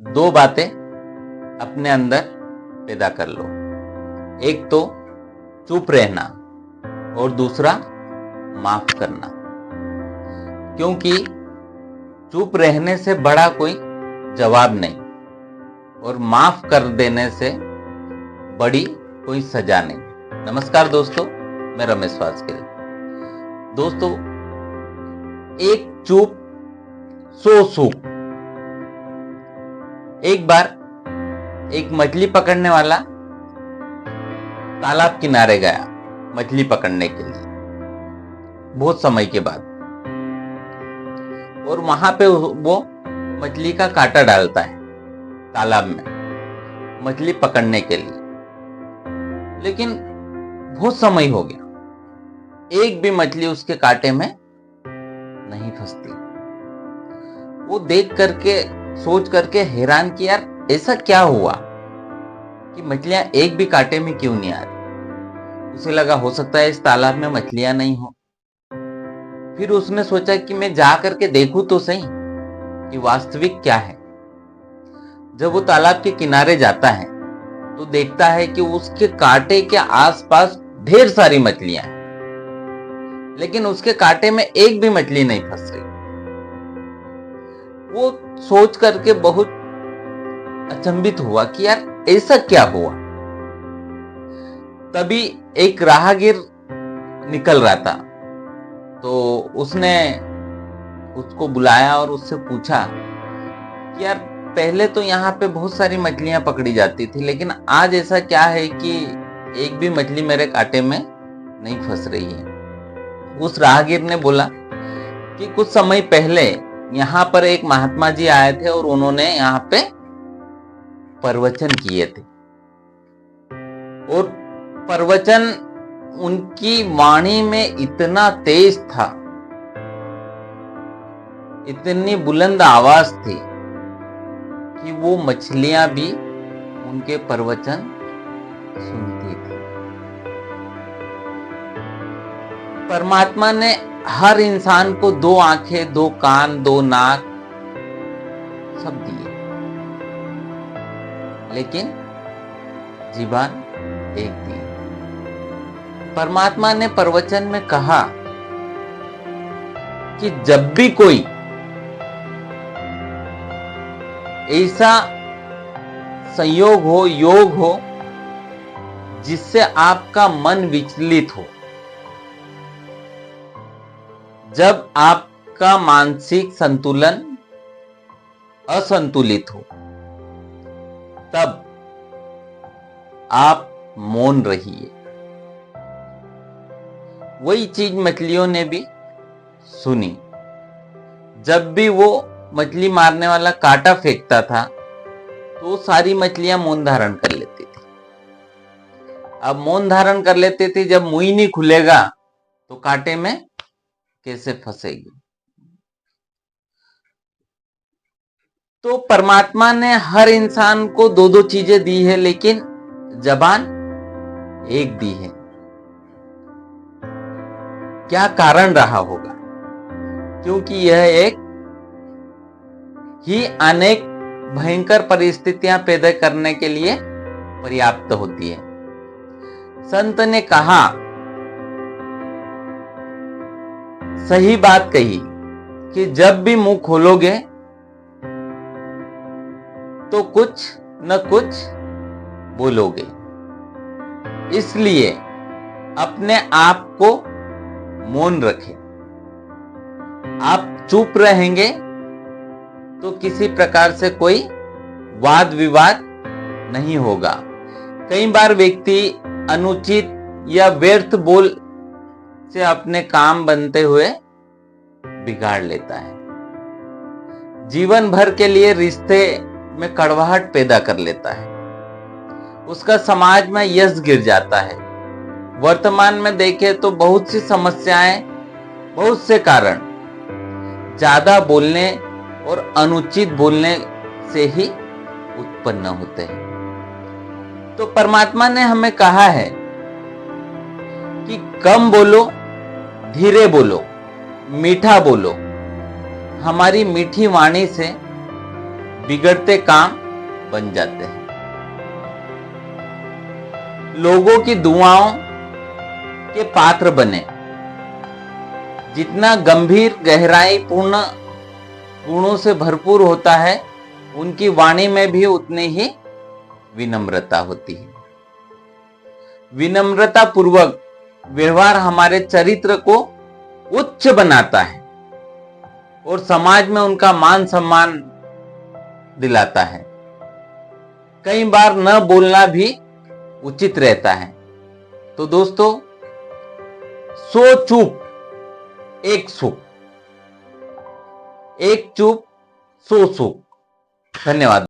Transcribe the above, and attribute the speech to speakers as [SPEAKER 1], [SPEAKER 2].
[SPEAKER 1] दो बातें अपने अंदर पैदा कर लो। एक तो चुप रहना और दूसरा माफ करना, क्योंकि चुप रहने से बड़ा कोई जवाब नहीं और माफ कर देने से बड़ी कोई सजा नहीं। नमस्कार दोस्तों, मैं रमेश वाजपेयी। दोस्तों, एक चुप सो सुख। एक बार एक मछली पकड़ने वाला तालाब किनारे गया मछली पकड़ने के लिए बहुत समय के बाद, और वहां पे वो मछली का कांटा डालता है तालाब में मछली पकड़ने के लिए। लेकिन बहुत समय हो गया, एक भी मछली उसके कांटे में नहीं फंसती। वो देख करके सोच करके हैरान कि यार ऐसा क्या हुआ कि मछलियां एक भी कांटे में क्यों नहीं आ रही। उसे लगा हो सकता है इस तालाब में मछलियां नहीं हो। फिर उसने सोचा कि मैं जा करके देखूं तो सही कि वास्तविक क्या है। जब वो तालाब के किनारे जाता है तो देखता है कि उसके कांटे के आसपास ढेर सारी मछलियां हैं, लेकिन उसके कांटे में एक भी मछली नहीं फंस रही। वो सोच करके बहुत अचंभित हुआ कि यार ऐसा क्या हुआ। तभी एक राहगीर निकल रहा था, तो उसने उसको बुलाया और उससे पूछा कि यार पहले तो यहाँ पे बहुत सारी मछलियां पकड़ी जाती थी, लेकिन आज ऐसा क्या है कि एक भी मछली मेरे कांटे में नहीं फंस रही है। उस राहगीर ने बोला कि कुछ समय पहले यहाँ पर एक महात्मा जी आए थे और उन्होंने यहाँ पे प्रवचन किए थे, और प्रवचन उनकी वाणी में इतना तेज था, इतनी बुलंद आवाज थी कि वो मछलियां भी उनके प्रवचन सुनती थी। परमात्मा ने हर इंसान को दो आंखें, दो कान, दो नाक सब दिए, लेकिन जीवन एक दी। परमात्मा ने प्रवचन में कहा कि जब भी कोई ऐसा संयोग हो, योग हो, जिससे आपका मन विचलित हो, जब आपका मानसिक संतुलन असंतुलित हो, तब आप मौन रहिए। वही चीज मछलियों ने भी सुनी। जब भी वो मछली मारने वाला कांटा फेंकता था तो सारी मछलियां मौन धारण कर लेती थी। अब मौन धारण कर लेती थी, जब मुंह ही नहीं खुलेगा तो कांटे में कैसे फंसेगी। तो परमात्मा ने हर इंसान को दो दो चीजें दी है, लेकिन जबान एक दी है। क्या कारण रहा होगा? क्योंकि यह एक ही अनेक भयंकर परिस्थितियां पैदा करने के लिए पर्याप्त होती है। संत ने कहा, सही बात कही कि जब भी मुंह खोलोगे तो कुछ न कुछ बोलोगे। इसलिए अपने आप को मौन रखें। आप चुप रहेंगे तो किसी प्रकार से कोई वाद विवाद नहीं होगा। कई बार व्यक्ति अनुचित या व्यर्थ बोल से अपने काम बनते हुए बिगाड़ लेता है। जीवन भर के लिए रिश्ते में कड़वाहट पैदा कर लेता है। उसका समाज में यश गिर जाता है। वर्तमान में देखें तो बहुत सी समस्याएं, बहुत से कारण ज्यादा बोलने और अनुचित बोलने से ही उत्पन्न होते हैं। तो परमात्मा ने हमें कहा है कि कम बोलो, धीरे बोलो, मीठा बोलो। हमारी मीठी वाणी से बिगड़ते काम बन जाते हैं। लोगों की दुआओं के पात्र बने। जितना गंभीर गहराई पूर्ण गुणों से भरपूर होता है, उनकी वाणी में भी उतनी ही विनम्रता होती है। विनम्रता पूर्वक व्यवहार हमारे चरित्र को उच्च बनाता है और समाज में उनका मान सम्मान दिलाता है। कई बार न बोलना भी उचित रहता है। तो दोस्तों, 100 चुप 1 सुख, 1 चुप 100 सुख। धन्यवाद।